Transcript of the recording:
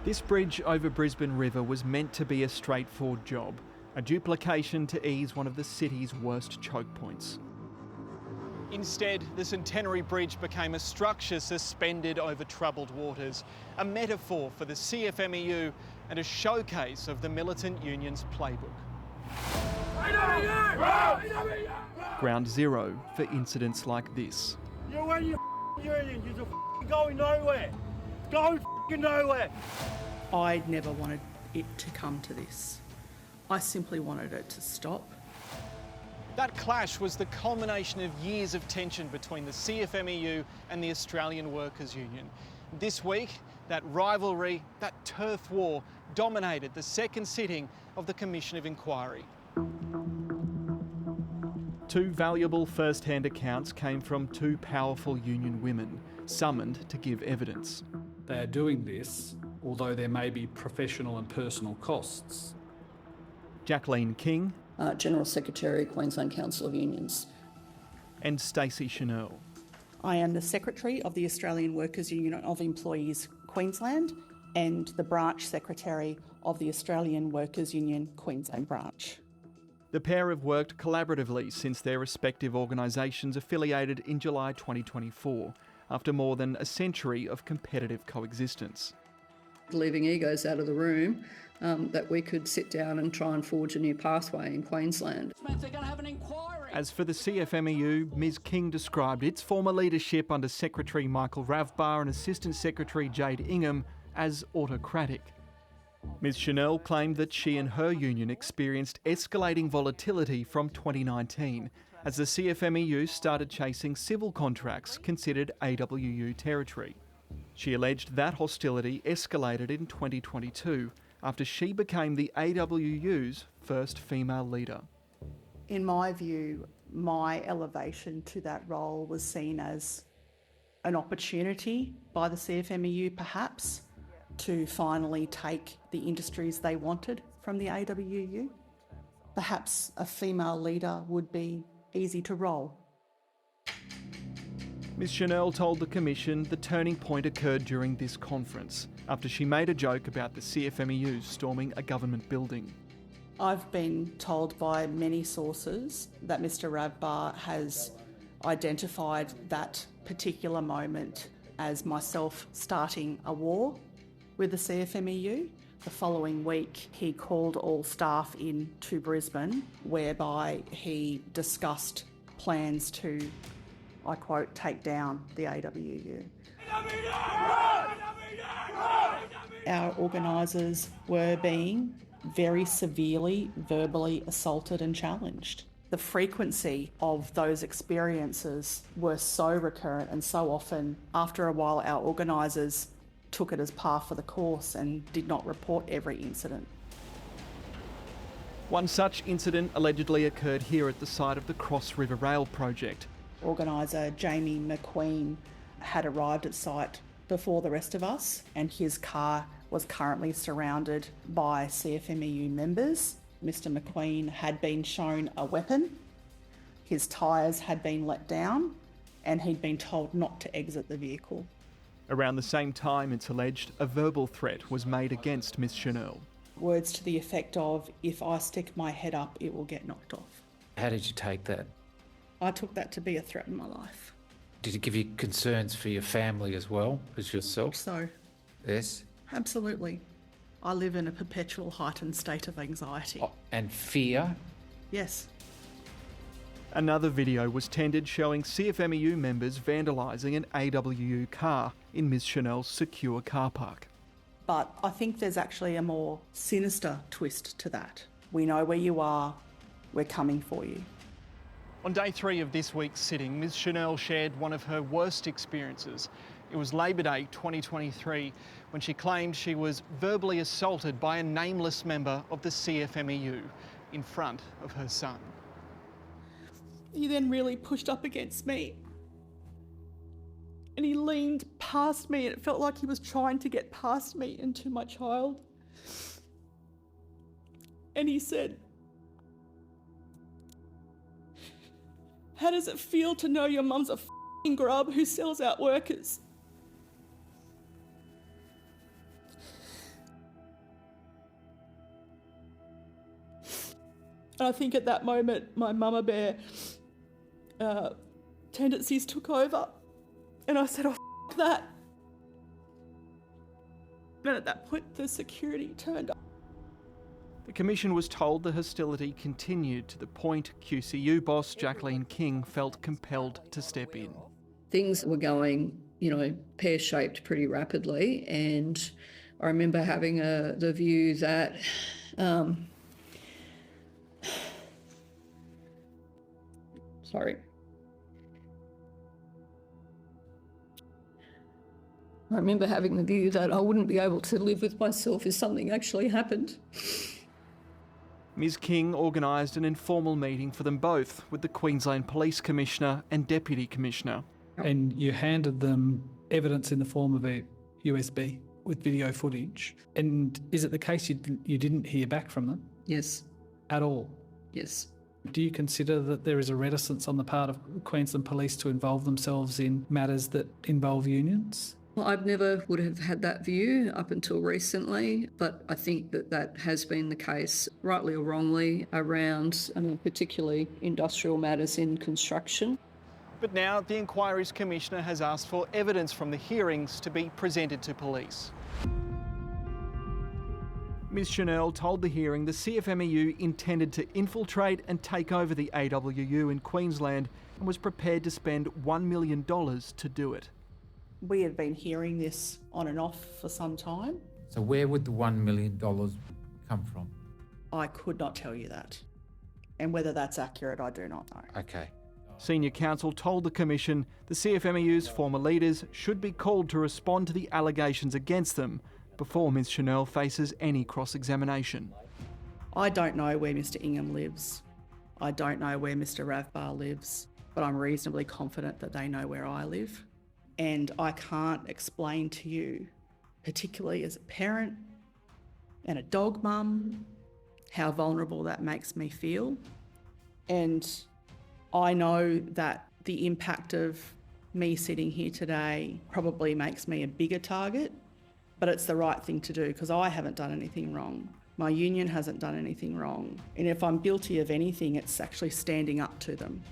This bridge over Brisbane River was meant to be a straightforward job, a duplication to ease one of the city's worst choke points. Instead, the Centenary Bridge became a structure suspended over troubled waters, a metaphor for the CFMEU and a showcase of the militant union's playbook. Ground zero for incidents like this. You run your union, you're going nowhere. Going nowhere. I never wanted it to come to this. I simply wanted it to stop. That clash was the culmination of years of tension between the CFMEU and the Australian Workers' Union. This week, that rivalry, that turf war, dominated the second sitting of the Commission of Inquiry. Two valuable first-hand accounts came from two powerful union women, summoned to give evidence. They are doing this, although there may be professional and personal costs. Jacqueline King, General Secretary, Queensland Council of Unions. And Stacey Chanel. I am the Secretary of the Australian Workers' Union of Employees Queensland and the Branch Secretary of the Australian Workers' Union Queensland Branch. The pair have worked collaboratively since their respective organisations affiliated in July 2024, after more than a century of competitive coexistence. Leaving egos out of the room, that we could sit down and try and forge a new pathway in Queensland. Which means they're going to have an inquiry. As for the CFMEU, Ms King described its former leadership under Secretary Michael Ravbar and Assistant Secretary Jade Ingham as autocratic. Ms Chanel claimed that she and her union experienced escalating volatility from 2019 as the CFMEU started chasing civil contracts considered AWU territory. She alleged that hostility escalated in 2022 after she became the AWU's first female leader. In my view, my elevation to that role was seen as an opportunity by the CFMEU perhaps to finally take the industries they wanted from the AWU. Perhaps a female leader would be easy to roll. Ms Chanel told the Commission the turning point occurred during this conference, after she made a joke about the CFMEU storming a government building. I've been told by many sources that Mr Ravbar has identified that particular moment as myself starting a war with the CFMEU. The following week, he called all staff in to Brisbane, whereby he discussed plans to, I quote, take down the AWU. Our organisers were being very severely verbally assaulted and challenged. The frequency of those experiences were so recurrent and so often, after a while our organisers took it as par for the course and did not report every incident. One such incident allegedly occurred here at the site of the Cross River Rail project. Organiser Jamie McQueen had arrived at site before the rest of us, and his car was currently surrounded by CFMEU members. Mr McQueen had been shown a weapon, his tyres had been let down, and he'd been told not to exit the vehicle. Around the same time, it's alleged, a verbal threat was made against Ms Chanel. Words to the effect of, if I stick my head up, it will get knocked off. How did you take that? I took that to be a threat in my life. Did it give you concerns for your family as well as yourself? So, Yes. absolutely. I live in a perpetual heightened state of anxiety. Oh, and fear? Yes. Another video was tendered showing CFMEU members vandalising an AWU car in Ms Chanel's secure car park. But I think there's actually a more sinister twist to that. We know where you are, we're coming for you. On day 3 of this week's sitting, Ms Chanel shared one of her worst experiences. It was Labor Day 2023 when she claimed she was verbally assaulted by a nameless member of the CFMEU in front of her son. He then really pushed up against me and he leaned past me and it felt like he was trying to get past me and to my child. And he said, "How does it feel to know your mum's a f***ing grub who sells out workers?" And I think at that moment, my mama bear tendencies took over. And I said, oh, f*** that. And at that point, the security turned up. The Commission was told the hostility continued to the point QCU boss Jacqueline King felt compelled to step in. Things were going, pear-shaped pretty rapidly, and I remember having the view that I remember having the view that I wouldn't be able to live with myself if something actually happened. Ms King organised an informal meeting for them both with the Queensland Police Commissioner and Deputy Commissioner. And you handed them evidence in the form of a USB with video footage. And is it the case you didn't hear back from them? Yes. At all? Yes. Do you consider that there is a reticence on the part of Queensland Police to involve themselves in matters that involve unions? Well, I've never would have had that view up until recently, but I think that has been the case, rightly or wrongly, around particularly industrial matters in construction. But now the inquiry's commissioner has asked for evidence from the hearings to be presented to police. Ms Chanel told the hearing the CFMEU intended to infiltrate and take over the AWU in Queensland and was prepared to spend $1 million to do it. We had been hearing this on and off for some time. So where would the $1 million come from? I could not tell you that. And whether that's accurate, I do not know. Okay. Senior counsel told the Commission the CFMEU's former leaders should be called to respond to the allegations against them before Ms Chanel faces any cross-examination. I don't know where Mr Ingham lives. I don't know where Mr Ravbar lives, but I'm reasonably confident that they know where I live. And I can't explain to you, particularly as a parent and a dog mum, how vulnerable that makes me feel. And I know that the impact of me sitting here today probably makes me a bigger target, but it's the right thing to do because I haven't done anything wrong. My union hasn't done anything wrong. And if I'm guilty of anything, it's actually standing up to them.